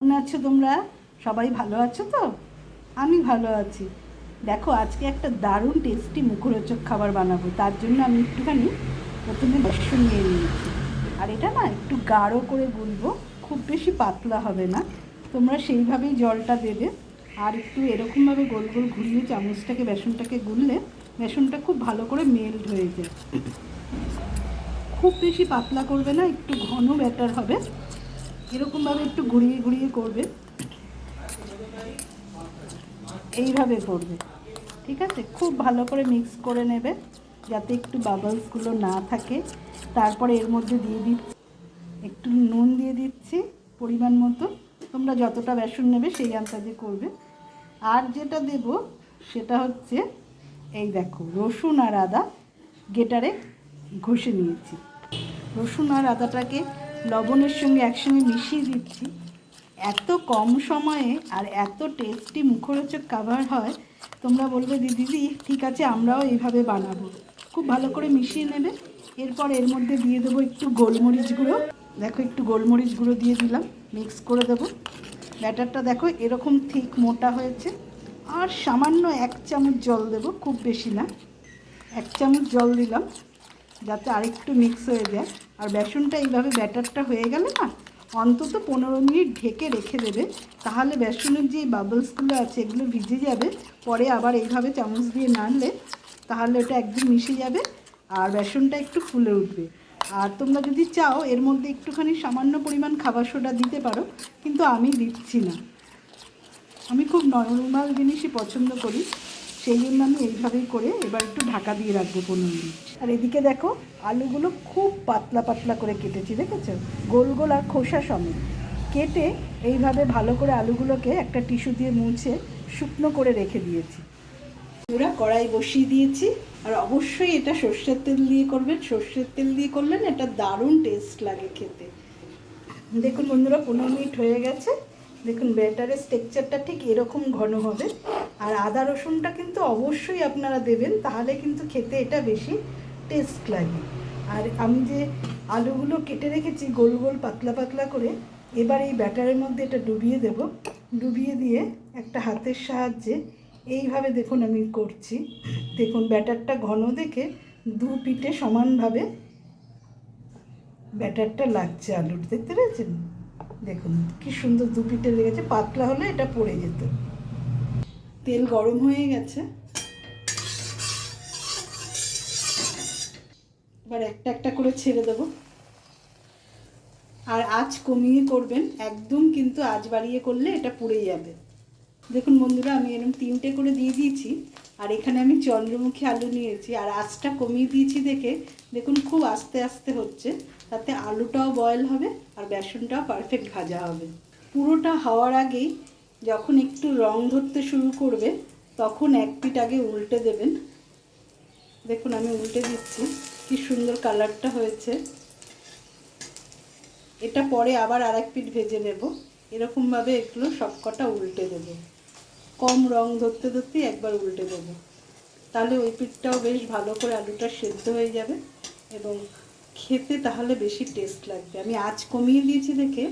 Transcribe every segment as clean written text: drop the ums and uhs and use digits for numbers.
কেমন আছো তোমরা? সবাই ভালো আছো তো? আমি ভালো আছি। দেখো, আজকে একটা দারুণ টেস্টি মুখরোচক খাবার বানাবো। তার জন্য আমি একটুখানি প্রথমে বেসন নিয়ে নিয়েছি। আর এটা না একটু গাঢ় করে গুলবো, খুব বেশি পাতলা হবে না। তোমরা সেইভাবেই জলটা দেবে। আর একটু এরকমভাবে গোল গোল ঘুরিয়ে চামচটাকে বেসনটাকে গুললে বেসনটা খুব ভালো করে মেল্ট হয়ে যায়। খুব বেশি পাতলা করবে না, একটু ঘন ব্যাটার হবে। এরকমভাবে একটু ঘুরিয়ে ঘুরিয়ে করবে, এইভাবে করবে। ঠিক আছে, খুব ভালো করে মিক্স করে নেবে যাতে একটু বাবলসগুলো না থাকে। তারপরে এর মধ্যে দিয়ে দিচ্ছি একটু নুন, দিয়ে দিচ্ছি পরিমাণ মতো। তোমরা যতটা বেসন নেবে সেই আন্দাজে করবে। আর যেটা দেব সেটা হচ্ছে, এই দেখো, রসুন আর আদা গ্রেটারে ঘষে নিয়েছি। রসুন আর আদাটাকে লবণের সঙ্গে একসঙ্গে মিশিয়ে দিচ্ছি। এত কম সময়ে আর এত টেস্টি মুখরোচক খাবার হয়, তোমরা বলবে দিদি ঠিক আছে আমরাও এইভাবে বানাবো। খুব ভালো করে মিশিয়ে নেবে। এরপর এর মধ্যে দিয়ে দেবো একটু গোলমরিচ গুঁড়ো। দেখো, একটু গোলমরিচ গুঁড়ো দিয়ে দিলাম, মিক্স করে দেবো। ব্যাটারটা দেখো এরকম ঠিক মোটা হয়েছে। আর সামান্য 1 চামচ জল দেবো, খুব বেশি না। 1 চামচ জল দিলাম যাতে আরেকটু মিক্স হয়ে যায়। আর বেসনটা এইভাবে ব্যাটারটা হয়ে গেলে না, অন্তত 15 মিনিট ঢেকে রেখে দেবে। তাহলে বেসনের যে বাবলসগুলো আছে এগুলো ভিজে যাবে। পরে আবার এইভাবে চামচ দিয়ে নাড়লে তাহলে ওটা একদম মিশে যাবে আর বেসনটা একটু ফুলে উঠবে। আর তোমরা যদি চাও এর মধ্যে একটুখানি সামান্য পরিমাণ খাবার সোডা দিতে পারো, কিন্তু আমি দিচ্ছি না। আমি খুব নর্মাল জিনিসই পছন্দ করি, সেই জন্য আমি এইভাবেই করে এবার একটু ঢাকা দিয়ে রাখবো 15 মিনিট। আর এদিকে দেখো, আলুগুলো খুব পাতলা পাতলা করে কেটেছি, দেখেছো? গোল গোল আর খোসা সমেত কেটে এইভাবে ভালো করে আলুগুলোকে একটা টিস্যু দিয়ে মুছে শুকনো করে রেখে দিয়েছি। পুরা কড়াই বসিয়ে দিয়েছি। আর অবশ্যই এটা সর্ষের তেল দিয়ে করবেন। সর্ষের তেল দিয়ে করলে না এটা দারুণ টেস্ট লাগে খেতে। দেখুন বন্ধুরা, 15 মিনিট হয়ে গেছে। দেখুন ব্যাটারের টেক্সচারটা ঠিক এরকম ঘন হবে। আর আদা রসুনটা কিন্তু অবশ্যই আপনারা দেবেন, তাহলে কিন্তু খেতে এটা বেশি টেস্ট লাগে। আর আমি যে আলুগুলো কেটে রেখেছি গোল গোল পাতলা পাতলা করে, এবার এই ব্যাটারের মধ্যে এটা ডুবিয়ে দেব। ডুবিয়ে দিয়ে একটা হাতের সাহায্যে এইভাবে দেখুন আমি করছি। দেখুন ব্যাটারটা ঘন দেখে দু পিঠে সমানভাবে ব্যাটারটা লাগছে আলুর, দেখতে পেয়েছেন? দেখুন কি সুন্দর দু পিঠে লেগেছে। পাতলা হলে এটা পড়ে যেত। তেল গরম হয়ে গেছে, এবার একটা একটা করে ছেড়ে দেবো। আর আঁচ কমিয়ে করবেন একদম, কিন্তু আঁচ বাড়িয়ে করলে এটা পুড়ে যাবে। দেখুন বন্ধুরা, আমি এরকম 3টে করে দিয়ে দিয়েছি। আর এখানে আমি চন্দ্রমুখী আলু নিয়েছি আর আঁচটা কমিয়ে দিয়েছি দেখে দেখুন খুব আস্তে আস্তে হচ্ছে, তাতে আলুটাও বয়েল হবে আর বেসনটাও পারফেক্ট ভাজা হবে। পুরোটা হওয়ার আগেই যখন একটু রং ধরতে শুরু করবে তখন এক পিঠ আগে উল্টে দেবেন। দেখুন আমি উল্টে দিচ্ছি, কি সুন্দর কালারটা হয়েছে। এটা পরে আবার আর এক পিঠ ভেজে নেব। এরকমভাবে এগুলো সবকটা উল্টে দেবো। কম রং ধরতে ধরতেই একবার উল্টে দেবো, তাহলে ওই পিঠটাও বেশ ভালো করে আলুটা সেদ্ধ হয়ে যাবে এবং খেতে তাহলে বেশি টেস্ট লাগবে। আমি আঁচ কমিয়ে দিয়েছি দেখে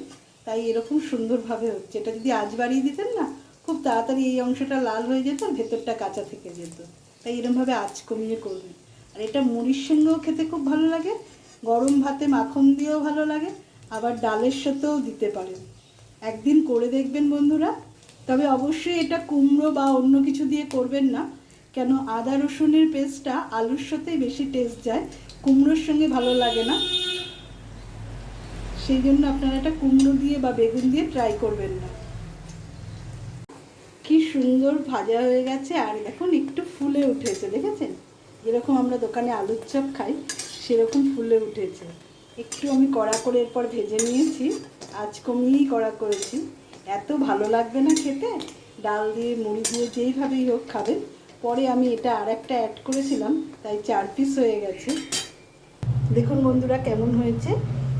তাই এরকম সুন্দরভাবে হচ্ছে। এটা যদি আঁচ বাড়িয়ে দিতেন না, খুব তাড়াতাড়ি এই অংশটা লাল হয়ে যেত, ভেতরটা কাঁচা থেকে যেত। তাই এরকমভাবে আঁচ কমিয়ে করবেন। আর এটা মুড়ির সঙ্গেও খেতে খুব ভালো লাগে, গরম ভাতে মাখন দিয়েও ভালো লাগে, আবার ডালের সাথেও দিতে পারেন। একদিন করে দেখবেন বন্ধুরা। তবে অবশ্যই এটা কুমড়ো বা অন্য কিছু দিয়ে করবেন না, কেন আদা রসুনের পেস্টটা আলুর সাথেই বেশি টেস্ট যায়, কুমড়োর সঙ্গে ভালো লাগে না। সেই জন্য আপনারা এটা কুমড়ো দিয়ে বা বেগুন দিয়ে ট্রাই করবেন না। কি সুন্দর ভাজা হয়ে গেছে আর এখন একটু ফুলে উঠেছে, দেখেছেন? যেরকম আমরা দোকানে আলুর চপ খাই সেরকম ফুলে উঠেছে। একটু আমি কড়া করে এরপর ভেজে নিয়েছি, আঁচ কমিয়েই কড়া করেছি। এত ভালো লাগবে না খেতে, ডাল দিয়ে মুড়ি দিয়ে যেইভাবেই হোক খাবেন। পরে আমি এটা আর একটা অ্যাড করেছিলাম, তাই 4 পিস হয়ে গেছে। দেখুন বন্ধুরা কেমন হয়েছে।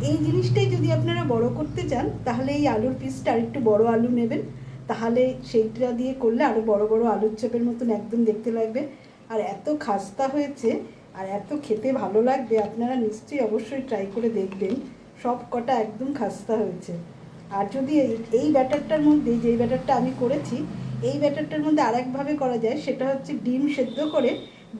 এই জিনিসটাই যদি আপনারা বড় করতে চান তাহলে এই আলুর পিসটা আর একটু বড় আলু নেবেন, তাহলে সেইটা দিয়ে করলে আরও বড় বড় আলুর চপের মতন একদম দেখতে লাগবে। আর এত খাস্তা হয়েছে আর এত খেতে ভালো লাগবে, আপনারা নিশ্চয়ই অবশ্যই ট্রাই করে দেখবেন। সব কটা একদম খাস্তা হয়েছে। আর যদি এই ব্যাটারটার মধ্যে, যেই ব্যাটারটা আমি করেছি, এই ব্যাটারটার মধ্যে আরেকভাবে করা যায়, সেটা হচ্ছে ডিম সেদ্ধ করে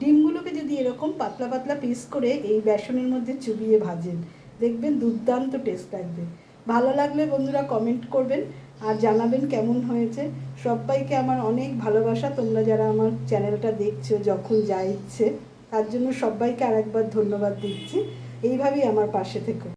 ডিমগুলোকে যদি এরকম পাতলা পাতলা পিস করে এই বেসনের মধ্যে চুবিয়ে ভাজেন, দেখবেন দুর্দান্ত টেস্ট লাগবে। ভালো লাগলে বন্ধুরা কমেন্ট করবেন আর জানাবেন কেমন হয়েছে। সবাইকে আমার অনেক ভালোবাসা, তোমরা যারা আমার চ্যানেলটা দেখছো যখন যা ইচ্ছে, তার জন্য সবাইকে আরেকবার ধন্যবাদ দিচ্ছি। এইভাবেই আমার পাশে থেকো।